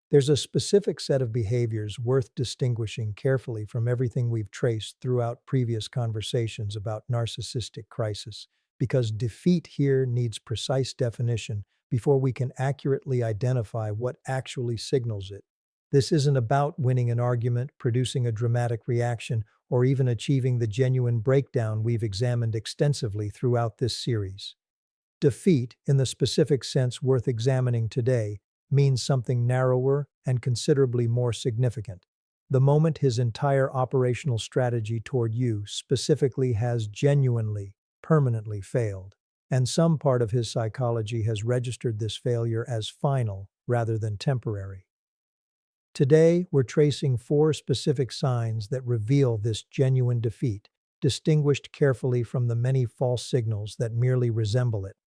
There's a specific set of behaviors worth distinguishing carefully from everything we've traced throughout previous conversations about narcissistic crisis, because defeat here needs precise definition before we can accurately identify what actually signals it. This isn't about winning an argument, producing a dramatic reaction, or even achieving the genuine breakdown we've examined extensively throughout this series. Defeat, in the specific sense worth examining today, means something narrower and considerably more significant. The moment his entire operational strategy toward you specifically has genuinely, permanently failed, and some part of his psychology has registered this failure as final rather than temporary. Today, we're tracing four specific signs that reveal this genuine defeat, distinguished carefully from the many false signals that merely resemble it.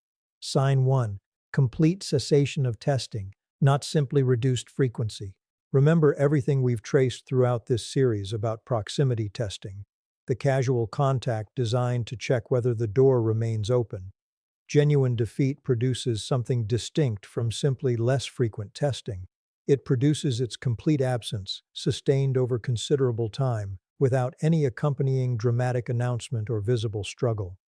Sign 1. Complete cessation of testing, not simply reduced frequency. Remember everything we've traced throughout this series about proximity testing, the casual contact designed to check whether the door remains open. Genuine defeat produces something distinct from simply less frequent testing. It produces its complete absence, sustained over considerable time, without any accompanying dramatic announcement or visible struggle.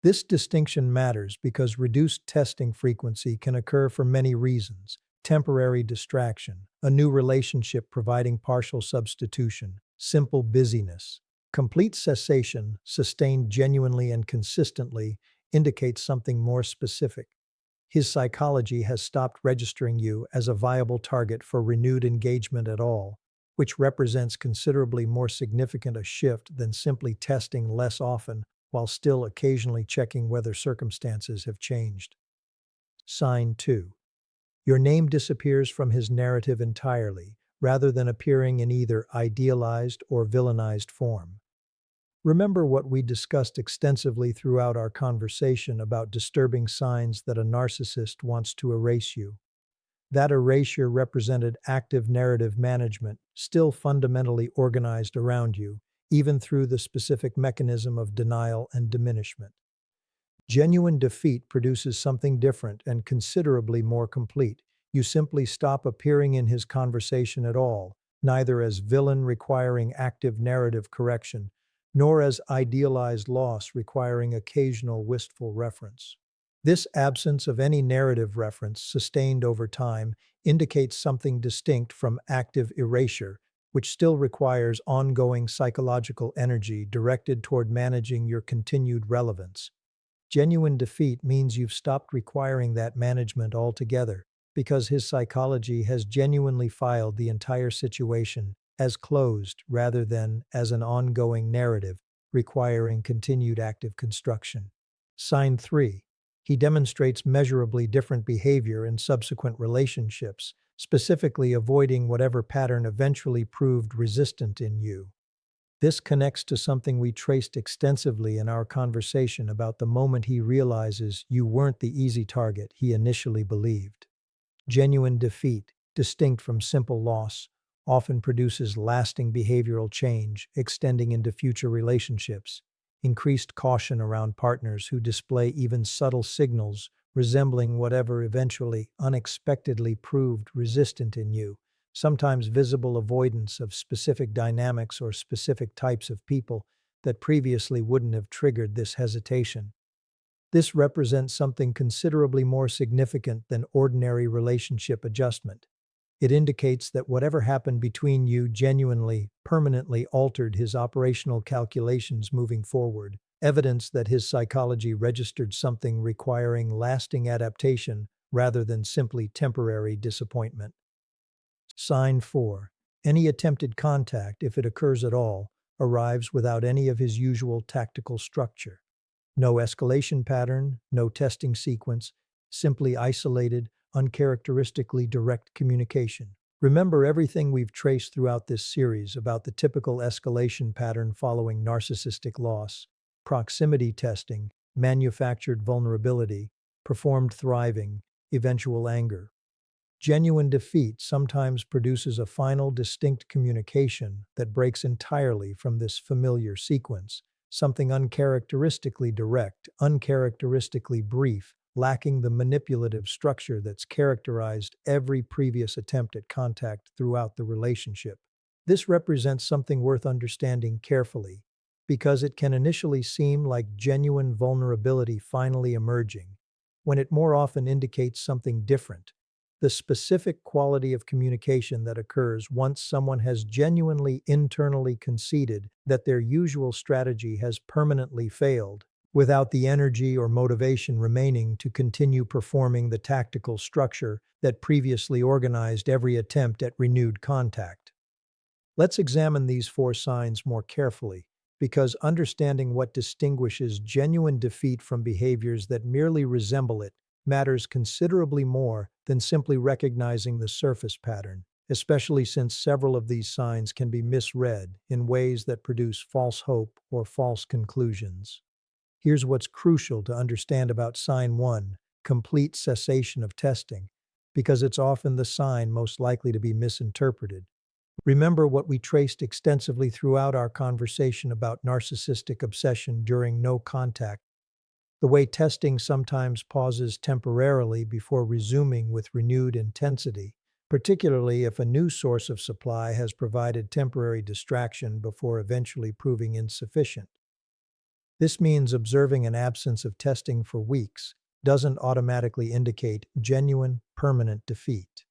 This distinction matters because reduced testing frequency can occur for many reasons: temporary distraction, a new relationship providing partial substitution, simple busyness. Complete cessation, sustained genuinely and consistently, indicates something more specific. His psychology has stopped registering you as a viable target for renewed engagement at all, which represents considerably more significant a shift than simply testing less often while still occasionally checking whether circumstances have changed. Sign 2. Your name disappears from his narrative entirely, rather than appearing in either idealized or villainized form. Remember what we discussed extensively throughout our conversation about disturbing signs that a narcissist wants to erase you. That erasure represented active narrative management, still fundamentally organized around you, even through the specific mechanism of denial and diminishment. Genuine defeat produces something different and considerably more complete. You simply stop appearing in his conversation at all, neither as villain requiring active narrative correction, nor as idealized loss requiring occasional wistful reference. This absence of any narrative reference, sustained over time, indicates something distinct from active erasure, which still requires ongoing psychological energy directed toward managing your continued relevance. Genuine defeat means you've stopped requiring that management altogether, because his psychology has genuinely filed the entire situation as closed rather than as an ongoing narrative requiring continued active construction. Sign 3. He demonstrates measurably different behavior in subsequent relationships, specifically avoiding whatever pattern eventually proved resistant in you. This connects to something we traced extensively in our conversation about the moment he realizes you weren't the easy target he initially believed. Genuine defeat, distinct from simple loss, often produces lasting behavioral change, extending into future relationships. Increased caution around partners who display even subtle signals resembling whatever eventually, unexpectedly proved resistant in you. Sometimes visible avoidance of specific dynamics or specific types of people that previously wouldn't have triggered this hesitation. This represents something considerably more significant than ordinary relationship adjustment. It indicates that whatever happened between you genuinely, permanently altered his operational calculations moving forward, evidence that his psychology registered something requiring lasting adaptation rather than simply temporary disappointment. Sign 4. Any attempted contact, if it occurs at all, arrives without any of his usual tactical structure. No escalation pattern, no testing sequence, simply isolated, uncharacteristically direct communication. Remember everything we've traced throughout this series about the typical escalation pattern following narcissistic loss: proximity testing, manufactured vulnerability, performed thriving, eventual anger. Genuine defeat sometimes produces a final distinct communication that breaks entirely from this familiar sequence, something uncharacteristically direct, uncharacteristically brief, lacking the manipulative structure that's characterized every previous attempt at contact throughout the relationship. This represents something worth understanding carefully, because it can initially seem like genuine vulnerability finally emerging, when it more often indicates something different: the specific quality of communication that occurs once someone has genuinely internally conceded that their usual strategy has permanently failed, without the energy or motivation remaining to continue performing the tactical structure that previously organized every attempt at renewed contact. Let's examine these four signs more carefully, because understanding what distinguishes genuine defeat from behaviors that merely resemble it matters considerably more than simply recognizing the surface pattern, especially since several of these signs can be misread in ways that produce false hope or false conclusions. Here's what's crucial to understand about sign 1: complete cessation of testing, because it's often the sign most likely to be misinterpreted. Remember what we traced extensively throughout our conversation about narcissistic obsession during no contact: the way testing sometimes pauses temporarily before resuming with renewed intensity, particularly if a new source of supply has provided temporary distraction before eventually proving insufficient. This means observing an absence of testing for weeks doesn't automatically indicate genuine, permanent defeat.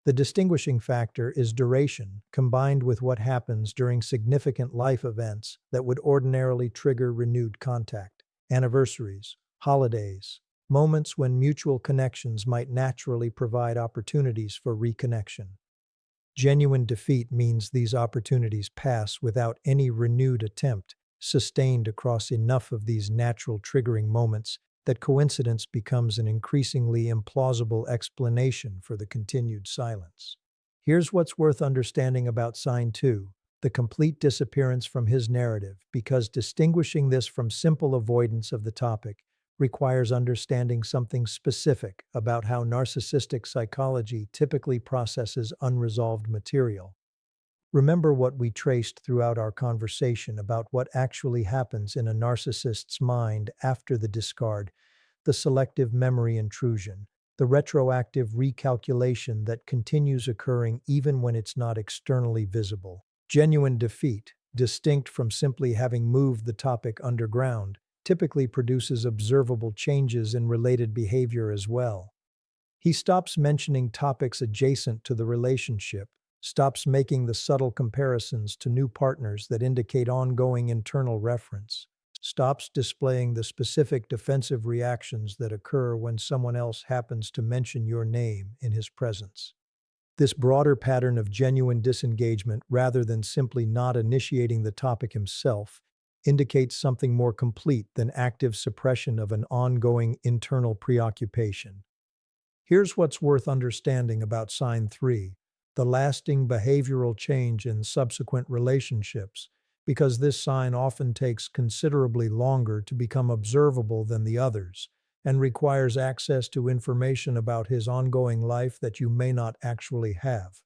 The distinguishing factor is duration, combined with what happens during significant life events that would ordinarily trigger renewed contact: anniversaries, holidays, moments when mutual connections might naturally provide opportunities for reconnection. Genuine defeat means these opportunities pass without any renewed attempt, sustained across enough of these natural triggering moments that coincidence becomes an increasingly implausible explanation for the continued silence. Here's what's worth understanding about sign 2: the complete disappearance from his narrative, because distinguishing this from simple avoidance of the topic requires understanding something specific about how narcissistic psychology typically processes unresolved material. Remember what we traced throughout our conversation about what actually happens in a narcissist's mind after the discard: the selective memory intrusion, the retroactive recalculation that continues occurring even when it's not externally visible. Genuine defeat, distinct from simply having moved the topic underground, typically produces observable changes in related behavior as well. He stops mentioning topics adjacent to the relationship, stops making the subtle comparisons to new partners that indicate ongoing internal reference, stops displaying the specific defensive reactions that occur when someone else happens to mention your name in his presence. This broader pattern of genuine disengagement, rather than simply not initiating the topic himself, indicates something more complete than active suppression of an ongoing internal preoccupation. Here's what's worth understanding about sign 3: the lasting behavioral change in subsequent relationships, because this sign often takes considerably longer to become observable than the others, and requires access to information about his ongoing life that you may not actually have.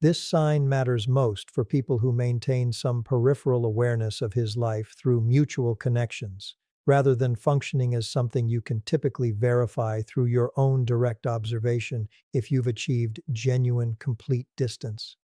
This sign matters most for people who maintain some peripheral awareness of his life through mutual connections, rather than functioning as something you can typically verify through your own direct observation if you've achieved genuine, complete distance.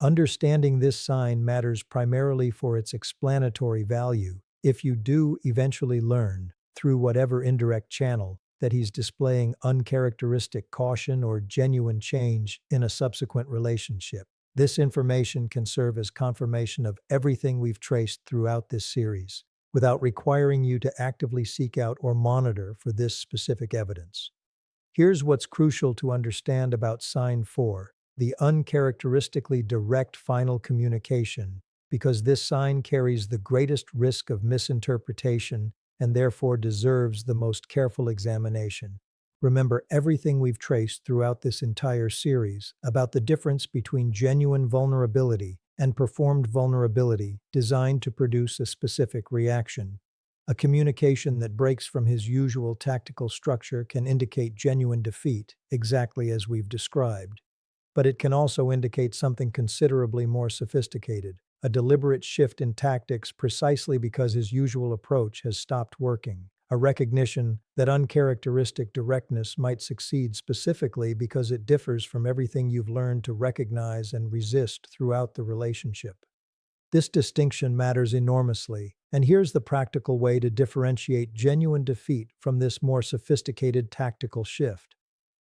Understanding this sign matters primarily for its explanatory value if you do eventually learn, through whatever indirect channel, that he's displaying uncharacteristic caution or genuine change in a subsequent relationship. This information can serve as confirmation of everything we've traced throughout this series, without requiring you to actively seek out or monitor for this specific evidence. Here's what's crucial to understand about sign 4: the uncharacteristically direct final communication, because this sign carries the greatest risk of misinterpretation and therefore deserves the most careful examination. Remember everything we've traced throughout this entire series about the difference between genuine vulnerability and performed vulnerability designed to produce a specific reaction. A communication that breaks from his usual tactical structure can indicate genuine defeat, exactly as we've described. But it can also indicate something considerably more sophisticated: a deliberate shift in tactics precisely because his usual approach has stopped working, a recognition that uncharacteristic directness might succeed specifically because it differs from everything you've learned to recognize and resist throughout the relationship. This distinction matters enormously, and here's the practical way to differentiate genuine defeat from this more sophisticated tactical shift.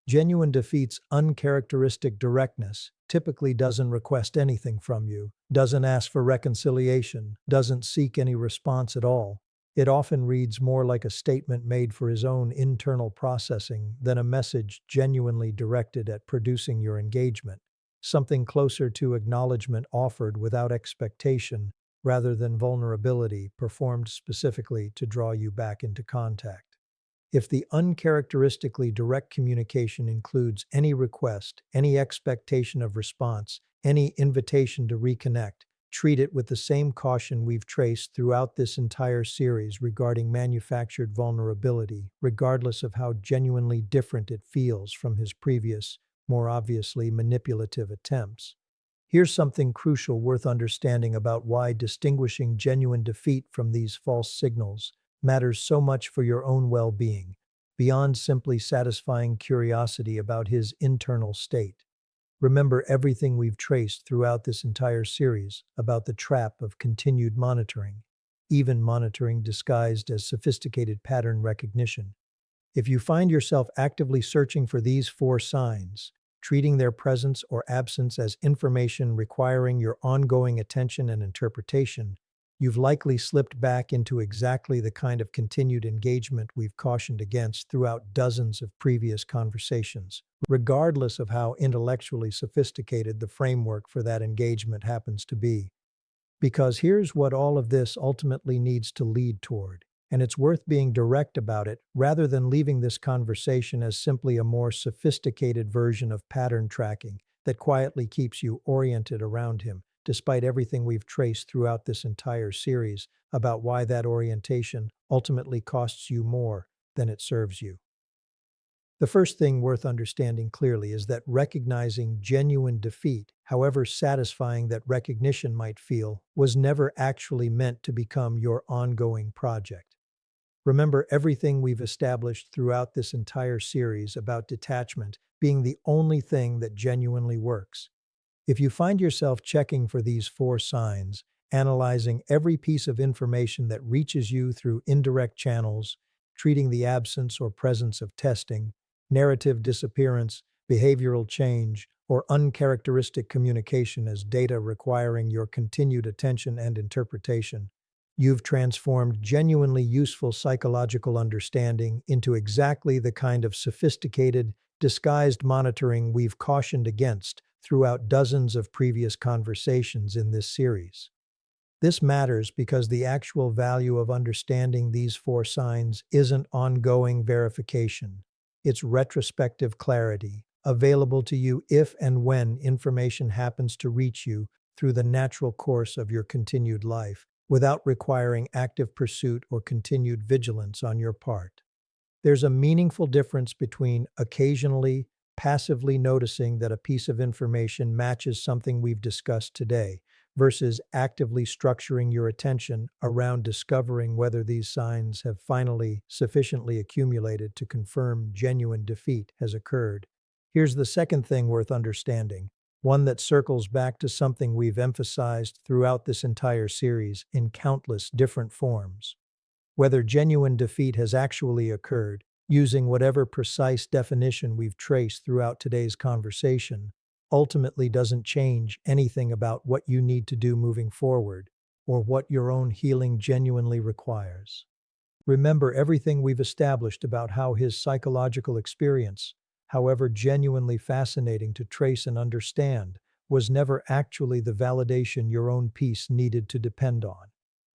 Genuine defeat's uncharacteristic directness typically doesn't request anything from you, doesn't ask for reconciliation, doesn't seek any response at all. It often reads more like a statement made for his own internal processing than a message genuinely directed at producing your engagement, something closer to acknowledgement offered without expectation rather than vulnerability performed specifically to draw you back into contact. If the uncharacteristically direct communication includes any request, any expectation of response, any invitation to reconnect, treat it with the same caution we've traced throughout this entire series regarding manufactured vulnerability, regardless of how genuinely different it feels from his previous, more obviously manipulative attempts. Here's something crucial worth understanding about why distinguishing genuine defeat from these false signals matters so much for your own well-being, beyond simply satisfying curiosity about his internal state. Remember everything we've traced throughout this entire series about the trap of continued monitoring, even monitoring disguised as sophisticated pattern recognition. If you find yourself actively searching for these 4 signs, treating their presence or absence as information requiring your ongoing attention and interpretation, you've likely slipped back into exactly the kind of continued engagement we've cautioned against throughout dozens of previous conversations, regardless of how intellectually sophisticated the framework for that engagement happens to be. Because here's what all of this ultimately needs to lead toward, and it's worth being direct about it rather than leaving this conversation as simply a more sophisticated version of pattern tracking that quietly keeps you oriented around him, despite everything we've traced throughout this entire series about why that orientation ultimately costs you more than it serves you. The first thing worth understanding clearly is that recognizing genuine defeat, however satisfying that recognition might feel, was never actually meant to become your ongoing project. Remember everything we've established throughout this entire series about detachment being the only thing that genuinely works. If you find yourself checking for these 4 signs, analyzing every piece of information that reaches you through indirect channels, treating the absence or presence of testing, narrative disappearance, behavioral change, or uncharacteristic communication as data requiring your continued attention and interpretation, you've transformed genuinely useful psychological understanding into exactly the kind of sophisticated, disguised monitoring we've cautioned against throughout dozens of previous conversations in this series. This matters because the actual value of understanding these 4 signs isn't ongoing verification. It's retrospective clarity, available to you if and when information happens to reach you through the natural course of your continued life, without requiring active pursuit or continued vigilance on your part. There's a meaningful difference between occasionally, passively noticing that a piece of information matches something we've discussed today, versus actively structuring your attention around discovering whether these signs have finally sufficiently accumulated to confirm genuine defeat has occurred. Here's the second thing worth understanding, one that circles back to something we've emphasized throughout this entire series in countless different forms. Whether genuine defeat has actually occurred, using whatever precise definition we've traced throughout today's conversation, ultimately doesn't change anything about what you need to do moving forward, or what your own healing genuinely requires. Remember everything we've established about how his psychological experience, however genuinely fascinating to trace and understand, was never actually the validation your own peace needed to depend on.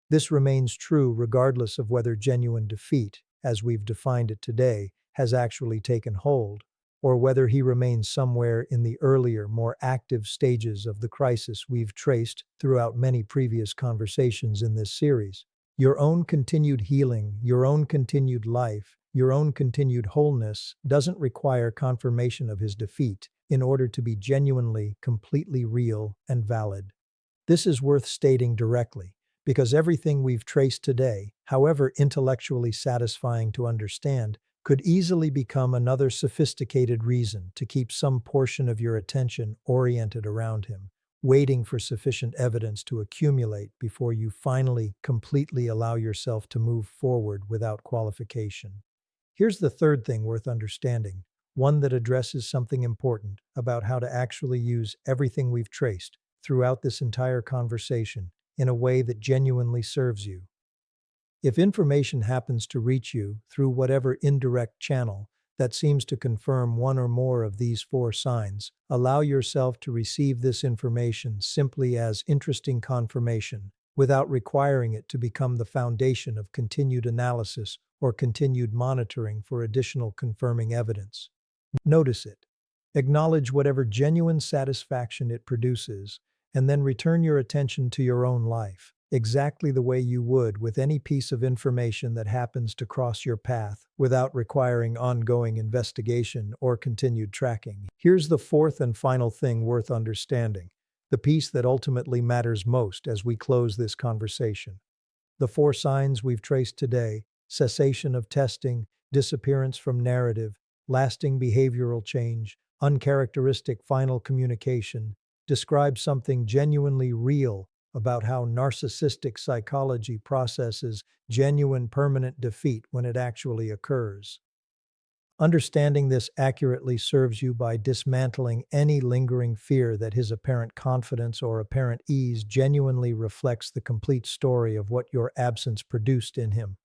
This remains true regardless of whether genuine defeat, as we've defined it today, has actually taken hold, or whether he remains somewhere in the earlier, more active stages of the crisis we've traced throughout many previous conversations in this series. Your own continued healing, your own continued life, your own continued wholeness doesn't require confirmation of his defeat in order to be genuinely, completely real and valid. This is worth stating directly, because everything we've traced today, however intellectually satisfying to understand, could easily become another sophisticated reason to keep some portion of your attention oriented around him, waiting for sufficient evidence to accumulate before you finally completely allow yourself to move forward without qualification. Here's the third thing worth understanding, one that addresses something important about how to actually use everything we've traced throughout this entire conversation in a way that genuinely serves you. If information happens to reach you through whatever indirect channel that seems to confirm one or more of these four signs, allow yourself to receive this information simply as interesting confirmation, without requiring it to become the foundation of continued analysis or continued monitoring for additional confirming evidence. Notice it. Acknowledge whatever genuine satisfaction it produces, and then return your attention to your own life, exactly the way you would with any piece of information that happens to cross your path without requiring ongoing investigation or continued tracking. Here's the fourth and final thing worth understanding, the piece that ultimately matters most as we close this conversation. The four signs we've traced today: cessation of testing, disappearance from narrative, lasting behavioral change, uncharacteristic final communication, describe something genuinely real about how narcissistic psychology processes genuine permanent defeat when it actually occurs. Understanding this accurately serves you by dismantling any lingering fear that his apparent confidence or apparent ease genuinely reflects the complete story of what your absence produced in him.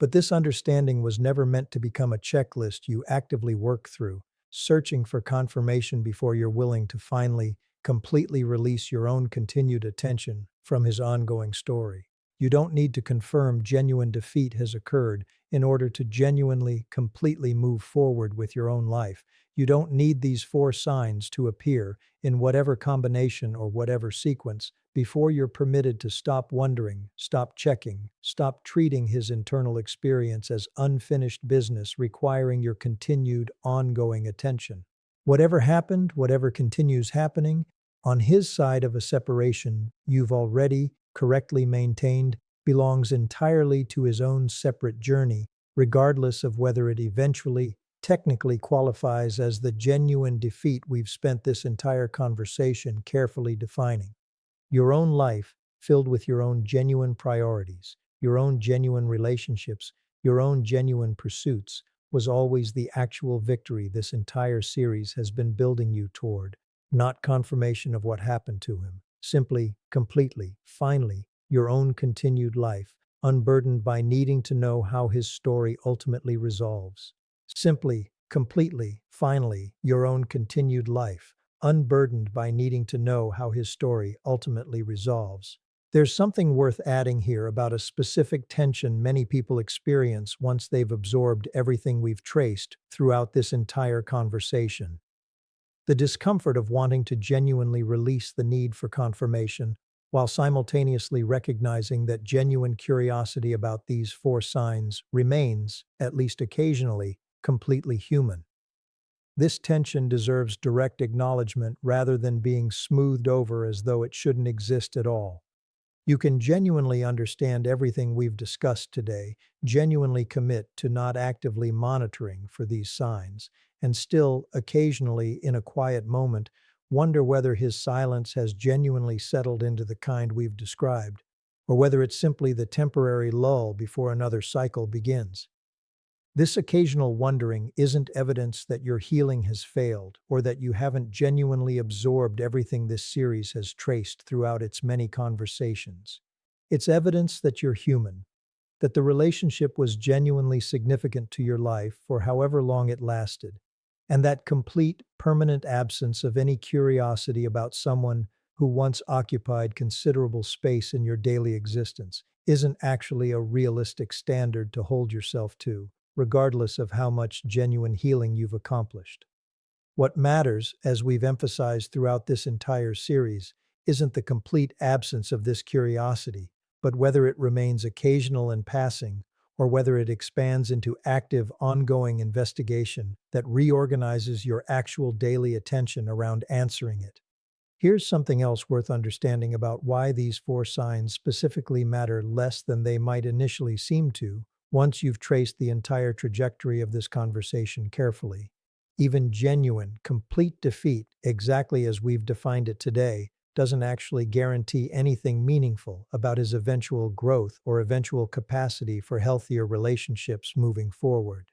But this understanding was never meant to become a checklist you actively work through, searching for confirmation before you're willing to finally, completely release your own continued attention from his ongoing story. You don't need to confirm genuine defeat has occurred in order to genuinely, completely move forward with your own life. You don't need these four signs to appear in whatever combination or whatever sequence before you're permitted to stop wondering, stop checking, stop treating his internal experience as unfinished business requiring your continued, ongoing attention. Whatever happened, whatever continues happening, on his side of a separation you've already correctly maintained belongs entirely to his own separate journey, regardless of whether it eventually technically qualifies as the genuine defeat we've spent this entire conversation carefully defining. Your own life, filled with your own genuine priorities, your own genuine relationships, your own genuine pursuits, was always the actual victory this entire series has been building you toward, not confirmation of what happened to him. Simply, completely, finally, your own continued life, unburdened by needing to know how his story ultimately resolves. Simply, completely, finally, your own continued life, unburdened by needing to know how his story ultimately resolves. There's something worth adding here about a specific tension many people experience once they've absorbed everything we've traced throughout this entire conversation. The discomfort of wanting to genuinely release the need for confirmation, while simultaneously recognizing that genuine curiosity about these four signs remains, at least occasionally, completely human. This tension deserves direct acknowledgement rather than being smoothed over as though it shouldn't exist at all. You can genuinely understand everything we've discussed today, genuinely commit to not actively monitoring for these signs, and still, occasionally, in a quiet moment, wonder whether his silence has genuinely settled into the kind we've described, or whether it's simply the temporary lull before another cycle begins. This occasional wondering isn't evidence that your healing has failed or that you haven't genuinely absorbed everything this series has traced throughout its many conversations. It's evidence that you're human, that the relationship was genuinely significant to your life for however long it lasted, and that complete, permanent absence of any curiosity about someone who once occupied considerable space in your daily existence isn't actually a realistic standard to hold yourself to, regardless of how much genuine healing you've accomplished. What matters, as we've emphasized throughout this entire series, isn't the complete absence of this curiosity, but whether it remains occasional and passing, or whether it expands into active, ongoing investigation that reorganizes your actual daily attention around answering it. Here's something else worth understanding about why these four signs specifically matter less than they might initially seem to, once you've traced the entire trajectory of this conversation carefully. Even genuine, complete defeat, exactly as we've defined it today, doesn't actually guarantee anything meaningful about his eventual growth or eventual capacity for healthier relationships moving forward.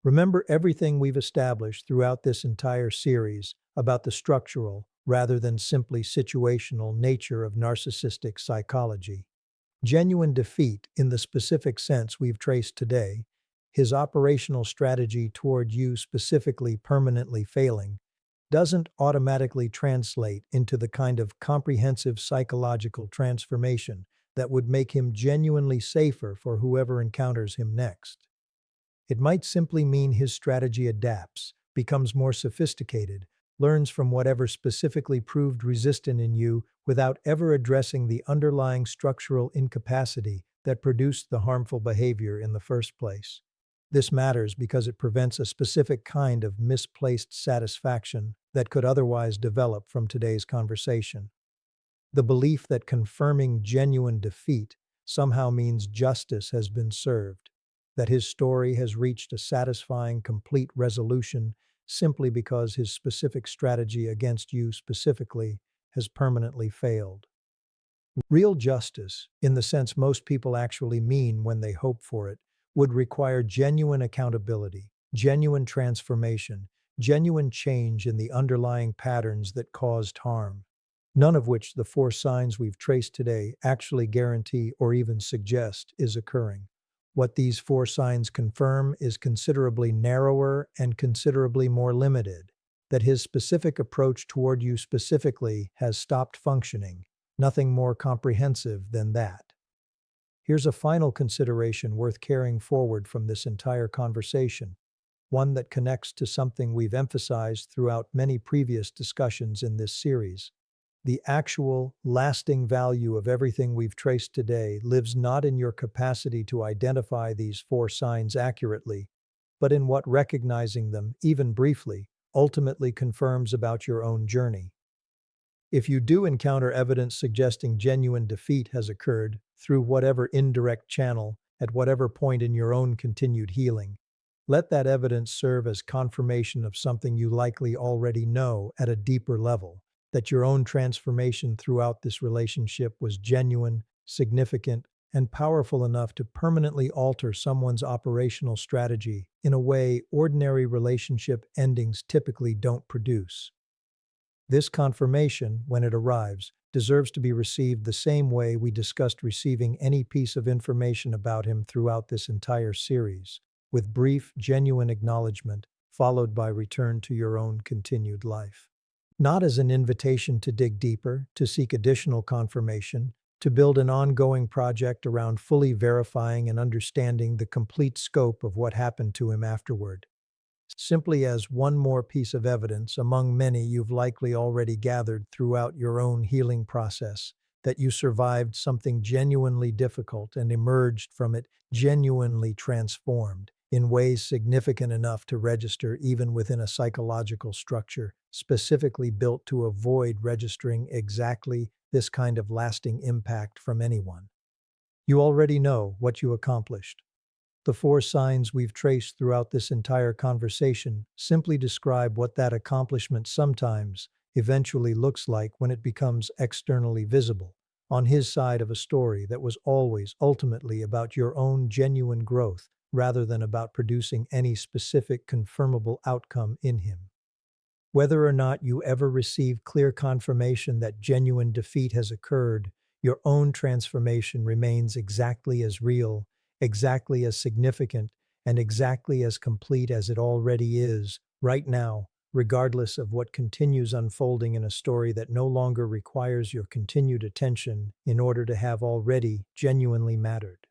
Remember everything we've established throughout this entire series about the structural, rather than simply situational nature of narcissistic psychology. Genuine defeat, in the specific sense we've traced today, his operational strategy toward you specifically permanently failing, doesn't automatically translate into the kind of comprehensive psychological transformation that would make him genuinely safer for whoever encounters him next. It might simply mean his strategy adapts, becomes more sophisticated, learns from whatever specifically proved resistant in you without ever addressing the underlying structural incapacity that produced the harmful behavior in the first place. This matters because it prevents a specific kind of misplaced satisfaction that could otherwise develop from today's conversation. The belief that confirming genuine defeat somehow means justice has been served, that his story has reached a satisfying, complete resolution simply because his specific strategy against you specifically has permanently failed. Real justice, in the sense most people actually mean when they hope for it, would require genuine accountability, genuine transformation, genuine change in the underlying patterns that caused harm, none of which the four signs we've traced today actually guarantee or even suggest is occurring. What these four signs confirm is considerably narrower and considerably more limited, that his specific approach toward you specifically has stopped functioning, nothing more comprehensive than that. Here's a final consideration worth carrying forward from this entire conversation, one that connects to something we've emphasized throughout many previous discussions in this series. The actual, lasting value of everything we've traced today lives not in your capacity to identify these four signs accurately, but in what recognizing them, even briefly, ultimately confirms about your own journey. If you do encounter evidence suggesting genuine defeat has occurred, through whatever indirect channel, at whatever point in your own continued healing, let that evidence serve as confirmation of something you likely already know at a deeper level, that your own transformation throughout this relationship was genuine, significant, and powerful enough to permanently alter someone's operational strategy in a way ordinary relationship endings typically don't produce. This confirmation, when it arrives, deserves to be received the same way we discussed receiving any piece of information about him throughout this entire series, with brief, genuine acknowledgement, followed by return to your own continued life. Not as an invitation to dig deeper, to seek additional confirmation, to build an ongoing project around fully verifying and understanding the complete scope of what happened to him afterward. Simply as one more piece of evidence among many you've likely already gathered throughout your own healing process, that you survived something genuinely difficult and emerged from it genuinely transformed, in ways significant enough to register even within a psychological structure specifically built to avoid registering exactly this kind of lasting impact from anyone. You already know what you accomplished. The four signs we've traced throughout this entire conversation simply describe what that accomplishment sometimes, eventually looks like when it becomes externally visible, on his side of a story that was always ultimately about your own genuine growth rather than about producing any specific confirmable outcome in him. Whether or not you ever receive clear confirmation that genuine defeat has occurred, your own transformation remains exactly as real, exactly as significant, and exactly as complete as it already is, right now, regardless of what continues unfolding in a story that no longer requires your continued attention in order to have already genuinely mattered.